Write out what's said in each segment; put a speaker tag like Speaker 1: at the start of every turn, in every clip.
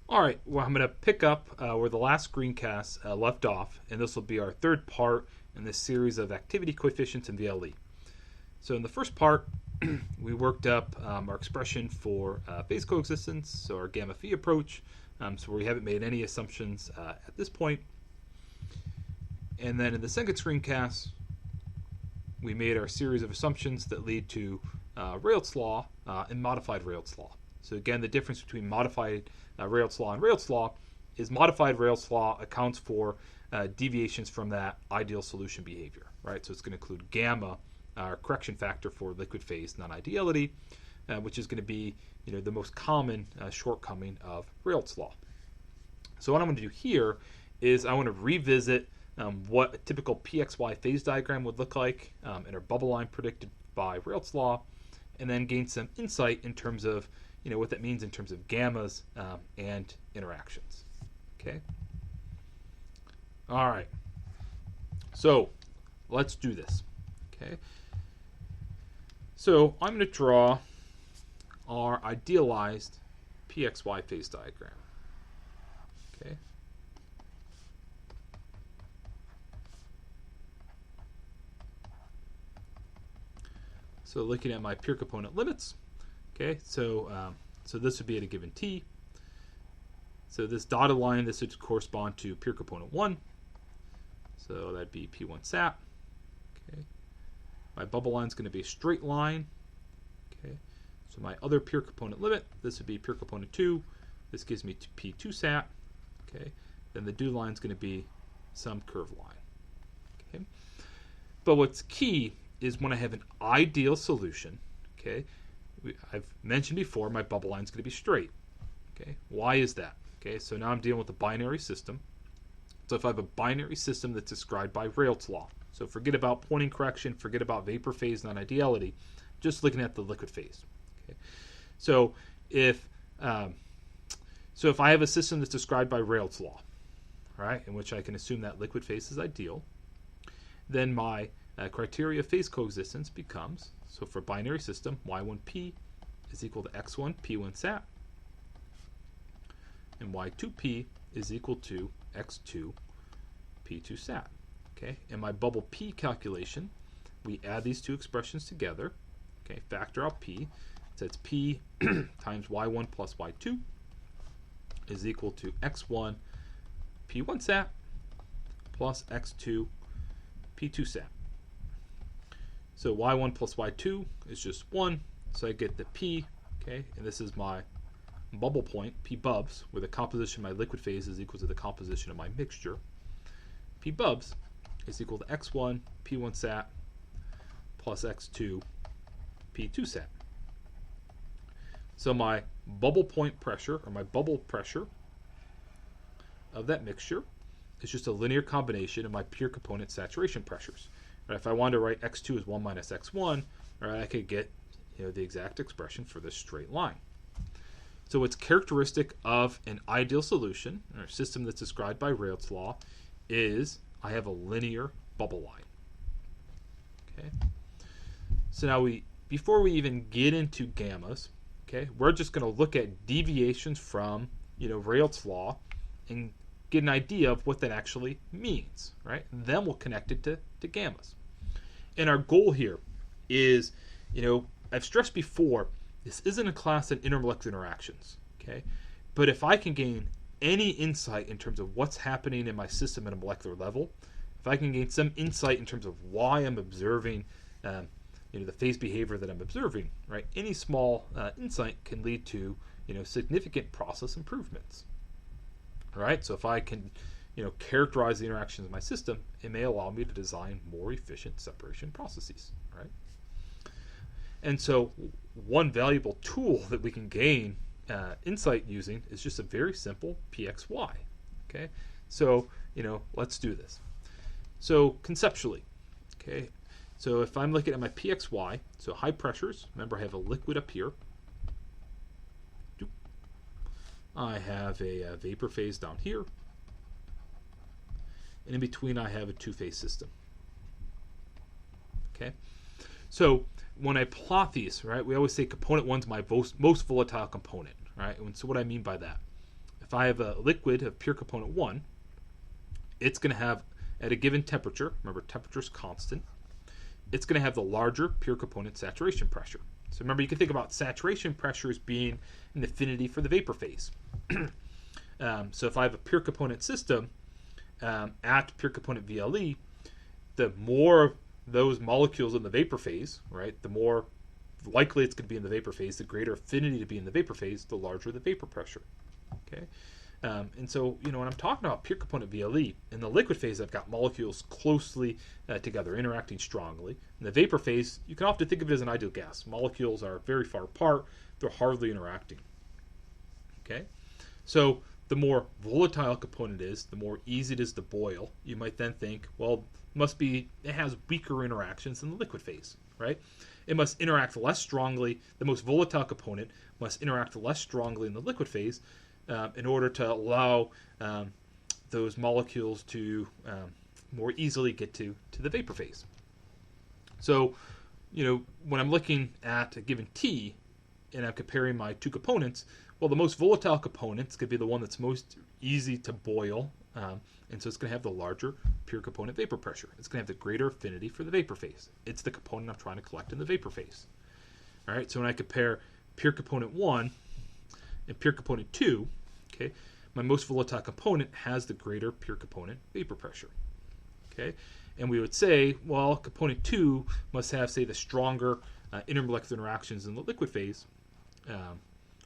Speaker 1: All right, well, I'm going to pick up where the last screencast left off, and this will be our third part in this series of activity coefficients in VLE. So in the first part, we worked up our expression for phase coexistence, so our gamma phi approach, so we haven't made any assumptions at this point. And then in the second screencast, we made our series of assumptions that lead to Raoult's law and modified Raoult's law. So again, the difference between modified Raoult's law and Raoult's law is modified Raoult's law accounts for deviations from that ideal solution behavior, right? So it's going to include gamma, our correction factor for liquid phase non-ideality, which is going to be the most common shortcoming of Raoult's law. So what I'm going to do here is I want to revisit what a typical PXY phase diagram would look like in our bubble line predicted by Raoult's law, and then gain some insight in terms of what that means in terms of gammas and interactions. Okay. All right. So let's do this. Okay. So I'm going to draw our idealized PXY phase diagram. Okay. So looking at my pure component limits. Okay, so this would be at a given t. So this dotted line, this would correspond to pure component 1. So that'd be P1 sat. Okay, my bubble line is going to be a straight line. Okay, so my other pure component limit, this would be pure component 2. This gives me P2 sat. Okay, then the due line is going to be some curved line. Okay, but what's key is when I have an ideal solution. Okay. I've mentioned before, my bubble line is going to be straight. Okay, why is that? Okay, so now I'm dealing with a binary system. So if I have a binary system that's described by Raoult's law, so forget about Poynting correction, forget about vapor phase non-ideality, just looking at the liquid phase. Okay, so if I have a system that's described by Raoult's law, right, in which I can assume that liquid phase is ideal, then my criteria of phase coexistence becomes, so for a binary system, y1p is equal to x1 p1 sat, and y2p is equal to x2 p2 sat. Okay, and my bubble p calculation, we add these two expressions together. Okay, factor out p, so it's p times y1 plus y2 is equal to x1 p1 sat plus x2 p2 sat. So y1 plus y2 is just 1, so I get the p, okay, and this is my bubble point, p bubs, where the composition of my liquid phase is equal to the composition of my mixture. P bubs is equal to x1 p1 sat plus x2 p2 sat. So my bubble point pressure, or my bubble pressure of that mixture, is just a linear combination of my pure component saturation pressures. Right, if I wanted to write x2 as 1 minus x1, right, I could get the exact expression for this straight line. So what's characteristic of an ideal solution, or a system that's described by Raoult's law, is I have a linear bubble line. Okay. So now before we even get into gammas, okay, we're just going to look at deviations from Raoult's law and get an idea of what that actually means, right? And then we'll connect it to gammas. And our goal here is, I've stressed before, this isn't a class in intermolecular interactions, okay? But if I can gain any insight in terms of what's happening in my system at a molecular level, if I can gain some insight in terms of why I'm observing, the phase behavior that I'm observing, right? Any small insight can lead to, significant process improvements. Right, so if I can, characterize the interactions of my system, it may allow me to design more efficient separation processes. Right, and so one valuable tool that we can gain insight using is just a very simple PXY. Okay, so let's do this. So conceptually, okay, so if I'm looking at my PXY, so high pressures. Remember, I have a liquid up here. I have a vapor phase down here, and in between I have a two-phase system. Okay, so when I plot these, right, we always say component 1's my most volatile component, right? And so what I mean by that, if I have a liquid of pure component 1, it's going to have, at a given temperature, remember temperature is constant, it's going to have the larger pure component saturation pressure. So remember, you can think about saturation pressure as being an affinity for the vapor phase. So if I have a pure component system at pure component VLE, the more those molecules in the vapor phase, right, the more likely it's going to be in the vapor phase, the greater affinity to be in the vapor phase, the larger the vapor pressure. Okay, and so, when I'm talking about pure component VLE, in the liquid phase, I've got molecules closely together, interacting strongly. In the vapor phase, you can often think of it as an ideal gas. Molecules are very far apart; they're hardly interacting. Okay, so the more volatile a component is, the more easy it is to boil. You might then think, well, it has weaker interactions in the liquid phase, right? It must interact less strongly. The most volatile component must interact less strongly in the liquid phase in order to allow those molecules to more easily get to the vapor phase. So, when I'm looking at a given T and I'm comparing my two components, well, the most volatile component's going to be the one that's most easy to boil, and so it's going to have the larger pure component vapor pressure. It's going to have the greater affinity for the vapor phase. It's the component I'm trying to collect in the vapor phase. All right, so when I compare pure component 1 and pure component 2, okay, my most volatile component has the greater pure component vapor pressure. Okay, and we would say, well, component 2 must have, say, the stronger intermolecular interactions in the liquid phase,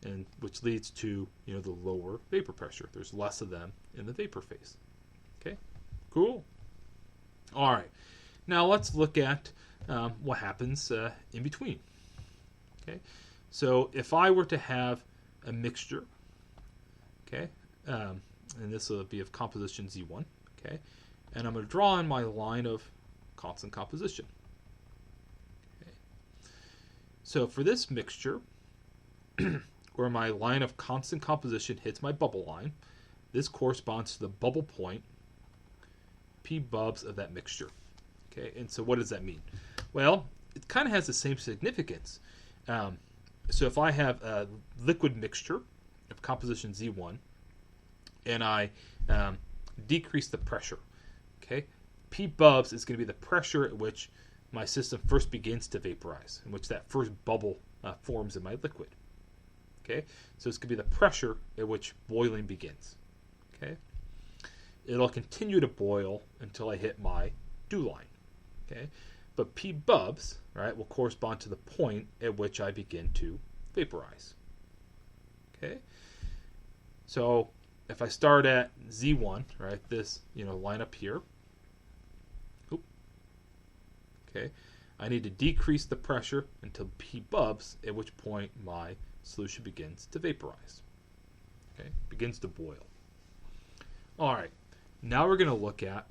Speaker 1: and which leads to the lower vapor pressure. There's less of them in the vapor phase. Okay, cool. All right, now let's look at what happens in between. Okay, so if I were to have a mixture, okay, and this will be of composition Z1, okay, and I'm going to draw in my line of constant composition. Okay, so for this mixture, where my line of constant composition hits my bubble line, this corresponds to the bubble point P bubs of that mixture. Okay, and so what does that mean? Well, it kind of has the same significance. So if I have a liquid mixture of composition Z1 and I decrease the pressure, okay, P bubs is going to be the pressure at which my system first begins to vaporize, in which that first bubble forms in my liquid. Okay, so it's going to be the pressure at which boiling begins. Okay, it'll continue to boil until I hit my dew line. Okay, but P bubs, right, will correspond to the point at which I begin to vaporize. Okay, so if I start at Z1, right, this line up here. Okay, I need to decrease the pressure until P bubs, at which point my solution begins to vaporize. Okay, begins to boil. All right, now we're going to look at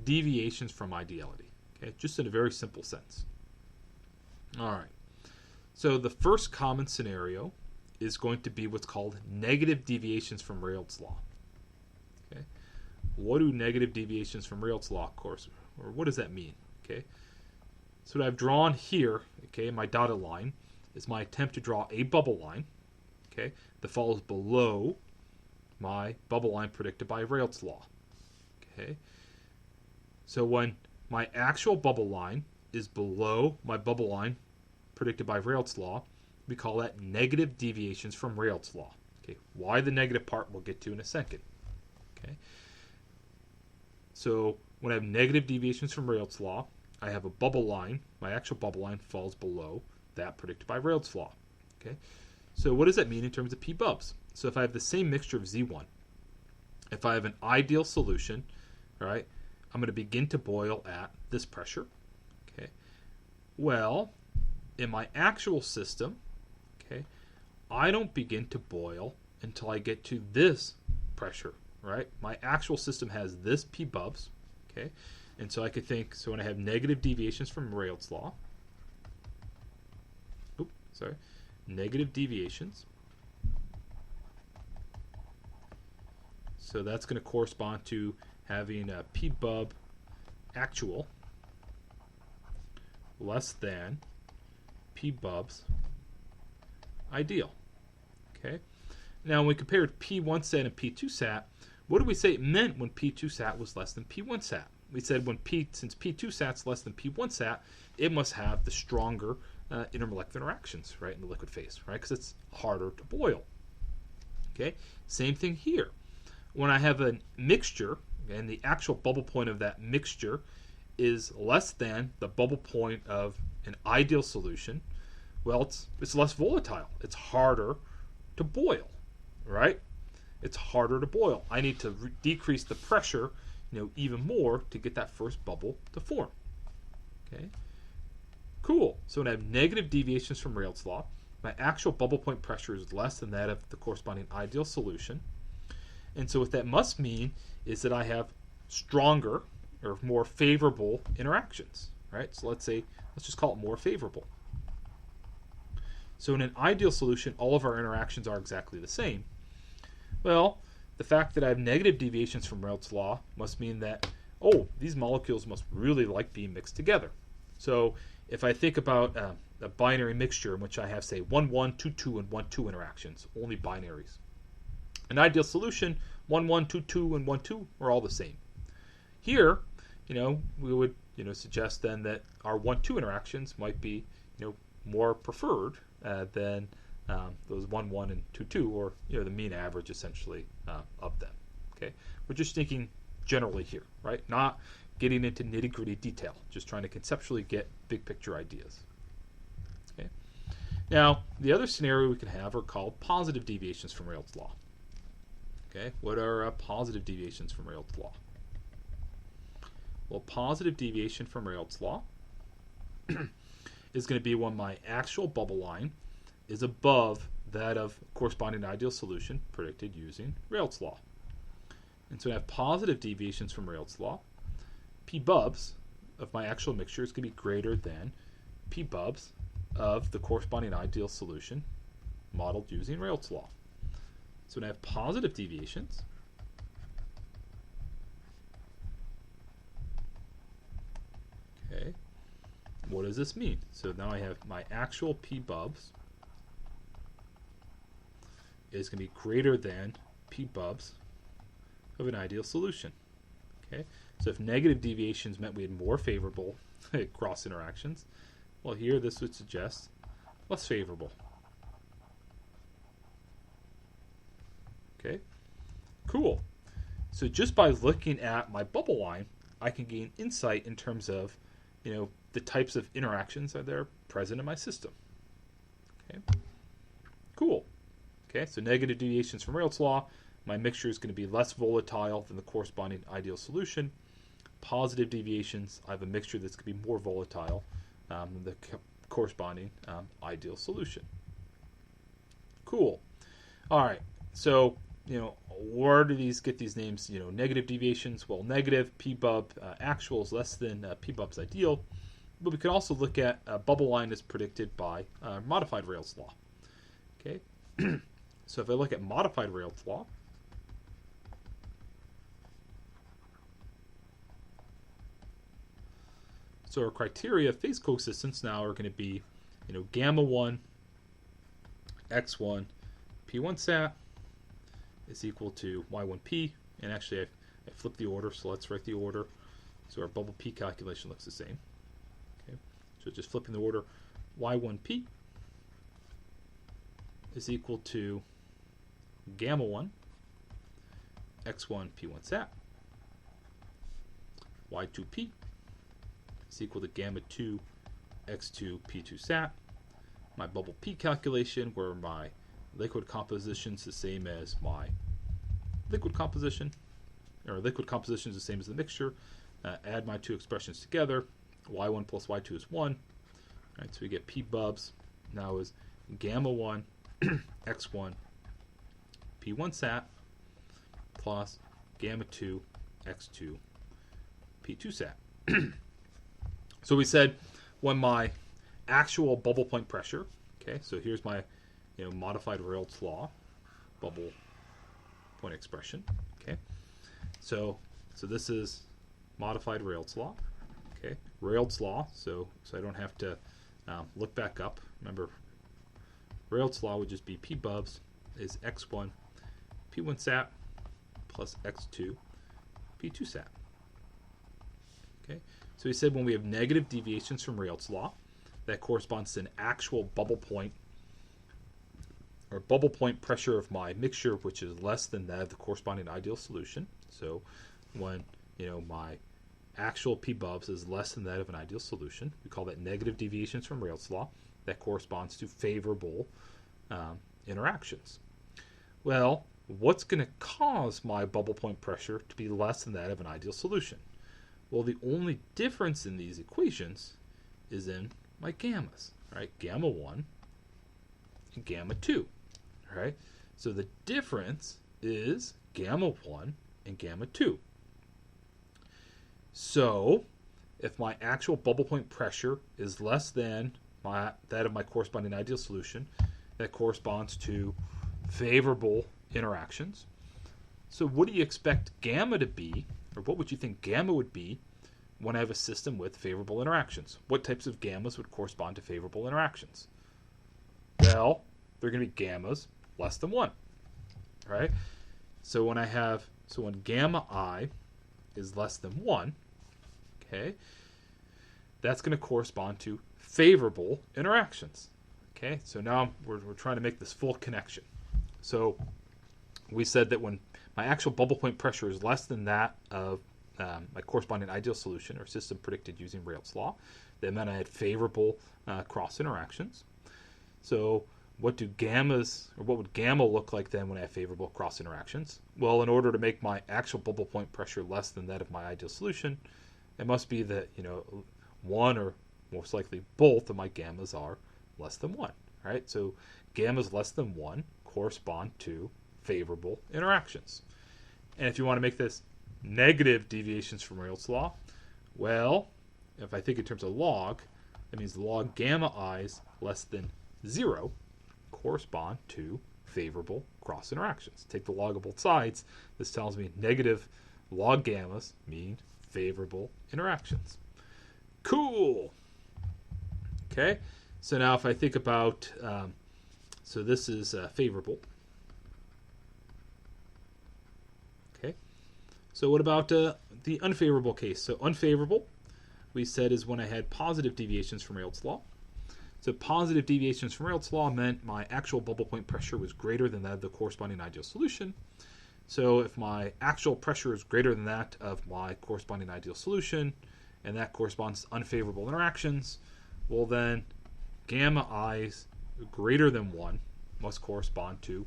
Speaker 1: deviations from ideality. Okay, just in a very simple sense. All right, so the first common scenario is going to be what's called negative deviations from Raoult's law. Okay, what do negative deviations from Raoult's law, of course, or what does that mean? Okay, so what I've drawn here, okay, my dotted line, is my attempt to draw a bubble line, okay, that falls below my bubble line predicted by Raoult's law. Okay, so when my actual bubble line is below my bubble line predicted by Raoult's law, we call that negative deviations from Raoult's law. Okay, why the negative part we'll get to in a second. Okay, so when I have negative deviations from Raoult's law, I have a bubble line. My actual bubble line falls below that predicted by Raoult's law. Okay, so what does that mean in terms of P bubs? So if I have the same mixture of Z1, if I have an ideal solution, all right, I'm going to begin to boil at this pressure. Okay, well, in my actual system, okay, I don't begin to boil until I get to this pressure, right? My actual system has this P bubs, okay, and so I could think, so when I have negative deviations from Raoult's law, negative deviations, so that's going to correspond to having a P bub actual less than P bubs ideal. Okay, Now, when we compared P1 sat and P2 sat, what did we say it meant when P2 sat was less than P1 sat? We said since P2 sat's less than P1 sat, it must have the stronger intermolecular interactions, right, in the liquid phase, right, because it's harder to boil. Okay, same thing here. When I have a mixture, and the actual bubble point of that mixture is less than the bubble point of an ideal solution, well, it's less volatile. It's harder to boil, right? It's harder to boil. I need to decrease the pressure, even more to get that first bubble to form. Okay, cool. So when I have negative deviations from Raoult's law, my actual bubble point pressure is less than that of the corresponding ideal solution. And so what that must mean is that I have stronger or more favorable interactions, right? So let's just call it more favorable. So in an ideal solution, all of our interactions are exactly the same. Well, the fact that I have negative deviations from Raoult's law must mean that, these molecules must really like being mixed together. So if I think about a binary mixture in which I have, say, 1, 1, 2, 2, and 1, 2 interactions, only binaries. An ideal solution, 1, 1, 2, 2, and 1, 2 are all the same. Here, we would, suggest then that our 1, 2 interactions might be, more preferred than those 1, 1, and 2, 2, or, the mean average, essentially, of them. Okay, we're just thinking generally here, right? Not getting into nitty-gritty detail, just trying to conceptually get big picture ideas. Okay. Now, the other scenario we can have are called positive deviations from Raoult's law. Okay, what are positive deviations from Raoult's law? Well, positive deviation from Raoult's law is going to be when my actual bubble line is above that of corresponding ideal solution predicted using Raoult's law. And so I have positive deviations from Raoult's law. P bubs of my actual mixture is going to be greater than P bubs of the corresponding ideal solution modeled using Raoult's law. So when I have positive deviations, okay, what does this mean? So now I have my actual P bubs is going to be greater than P bubs of an ideal solution. Okay, so if negative deviations meant we had more favorable cross interactions, well, here this would suggest less favorable. Okay, cool. So just by looking at my bubble line, I can gain insight in terms of, the types of interactions that are present in my system. Okay, cool. Okay, so negative deviations from Raoult's law, my mixture is going to be less volatile than the corresponding ideal solution. Positive deviations, I have a mixture that's going to be more volatile than the corresponding ideal solution. Cool. All right, so where do these get these names? Negative deviations. Well, negative P bub actual is less than P bub's ideal, but we can also look at a bubble line as predicted by modified Raoult's law. Okay, so if I look at modified Raoult's law, so our criteria of phase coexistence now are going to be, gamma 1, x1, p1 sat is equal to y1p, and actually I flipped the order, so let's write the order. So our bubble p calculation looks the same. Okay, so just flipping the order, y1p is equal to gamma 1, x1, p1 sat, y2p is equal to gamma 2, x2, p2 sat. My bubble p calculation, where my liquid composition is the same as my liquid composition, or liquid composition is the same as the mixture. Add my two expressions together. Y1 plus Y2 is 1. All right, so we get P bubs now is gamma 1, X1, P1 sat plus gamma 2, X2, P2 sat. So we said when my actual bubble point pressure, okay, so here's my modified Raoult's law bubble point expression. Okay, so this is modified Raoult's law. Okay, Raoult's law. So I don't have to look back up. Remember, Raoult's law would just be P bubs is x1 p1 sat plus x2 p2 sat. Okay, so we said when we have negative deviations from Raoult's law, that corresponds to an actual bubble point or bubble point pressure of my mixture, which is less than that of the corresponding ideal solution. So when my actual P bubs is less than that of an ideal solution, we call that negative deviations from Raoult's law. That corresponds to favorable interactions. Well, what's going to cause my bubble point pressure to be less than that of an ideal solution? Well, the only difference in these equations is in my gammas, right? Gamma 1 and gamma 2, right? So the difference is gamma 1 and gamma 2. So if my actual bubble point pressure is less than that of my corresponding ideal solution, that corresponds to favorable interactions. So what do you expect gamma to be, or what would you think gamma would be when I have a system with favorable interactions? What types of gammas would correspond to favorable interactions? Well, they're going to be gammas less than 1, right? So when gamma I is less than 1, okay, that's going to correspond to favorable interactions. Okay, so now we're trying to make this full connection. So we said that when my actual bubble point pressure is less than that of my corresponding ideal solution or system predicted using Raoult's law, that meant I had favorable cross interactions. So what would gamma look like then when I have favorable cross interactions? Well, in order to make my actual bubble point pressure less than that of my ideal solution, it must be that one or most likely both of my gammas are less than 1, right? So gammas less than 1 correspond to favorable interactions. And if you want to make this negative deviations from Raoult's law, well, if I think in terms of log, that means log gamma i's less than 0 correspond to favorable cross interactions. Take the log of both sides. This tells me negative log gammas mean favorable interactions. Cool. Okay, so now if I think about, so this is favorable. Okay, so what about the unfavorable case? So unfavorable, we said, is when I had positive deviations from Raoult's law. So positive deviations from Raoult's law meant my actual bubble point pressure was greater than that of the corresponding ideal solution. So if my actual pressure is greater than that of my corresponding ideal solution, and that corresponds to unfavorable interactions, well then gamma i's greater than 1 must correspond to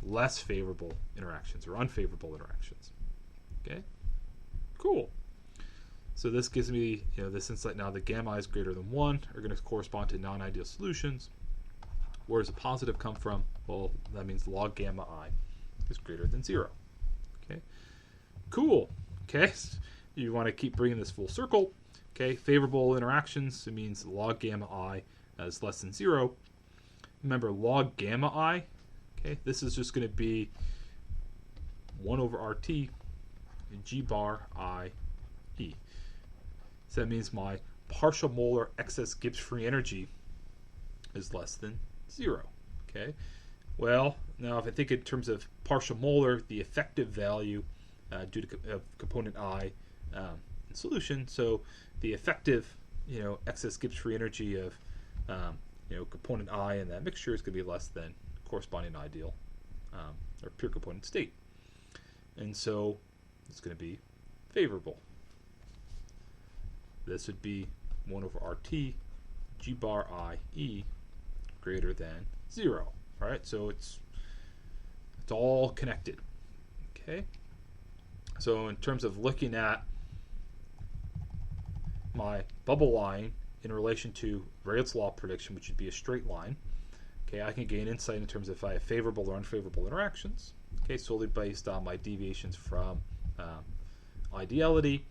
Speaker 1: less favorable interactions or unfavorable interactions. Okay, cool. So this gives me this insight now that gamma i's greater than 1 are going to correspond to non-ideal solutions. Where does a positive come from? Well, that means log gamma I is greater than 0. Okay, cool. Okay, you want to keep bringing this full circle. Okay, favorable interactions, it means log gamma I is less than 0. Remember, log gamma I, okay, this is just going to be 1 over RT G bar I E. So that means my partial molar excess Gibbs free energy is less than 0. Okay, well, now if I think in terms of partial molar, the effective value due to component I in solution, so the effective excess Gibbs free energy of component I in that mixture is going to be less than corresponding ideal or pure component state, and so it's going to be favorable. This would be 1 over RT G bar I E greater than 0. All right, so it's all connected. Okay, so in terms of looking at my bubble line in relation to Raoult's law prediction, which would be a straight line, okay, I can gain insight in terms of if I have favorable or unfavorable interactions, okay, solely based on my deviations from ideality.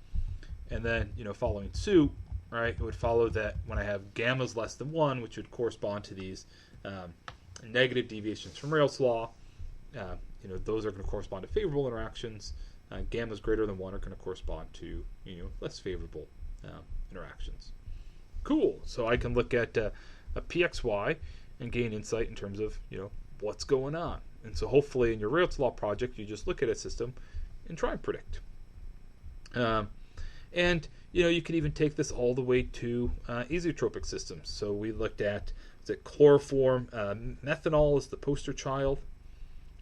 Speaker 1: And then, following suit, right, it would follow that when I have gammas less than 1, which would correspond to these negative deviations from Raoult's law, those are going to correspond to favorable interactions. Gammas greater than 1 are going to correspond to, less favorable interactions. Cool. So I can look at a PXY and gain insight in terms of, what's going on. And so hopefully in your Raoult's law project, you just look at a system and try and predict. And you can even take this all the way to azeotropic systems. So we looked at chloroform methanol is the poster child.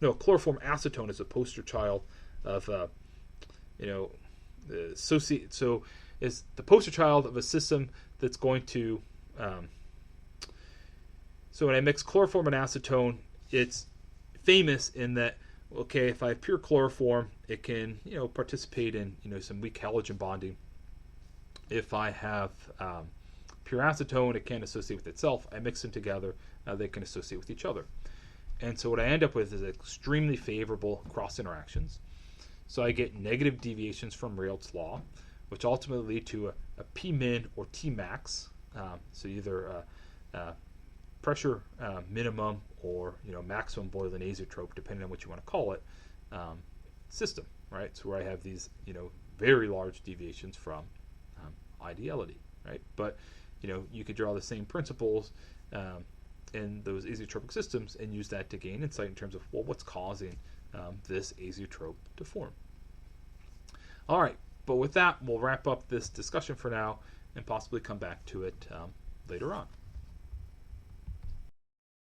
Speaker 1: No, chloroform acetone is the poster child of so is the poster child of a system that's going to. So when I mix chloroform and acetone, it's famous in that, okay, if I have pure chloroform, it can participate in some weak halogen bonding. If I have pure acetone, it can't associate with itself. I mix them together, they can associate with each other. And so what I end up with is extremely favorable cross interactions. So I get negative deviations from Raoult's law, which ultimately lead to a P min or T max. So either pressure minimum or maximum Boylan azeotrope, depending on what you want to call it, system, right? So where I have these very large deviations from ideality, right? But you could draw the same principles in those azeotropic systems and use that to gain insight in terms of what's causing this azeotrope to form. All right, but with that, we'll wrap up this discussion for now and possibly come back to it later on.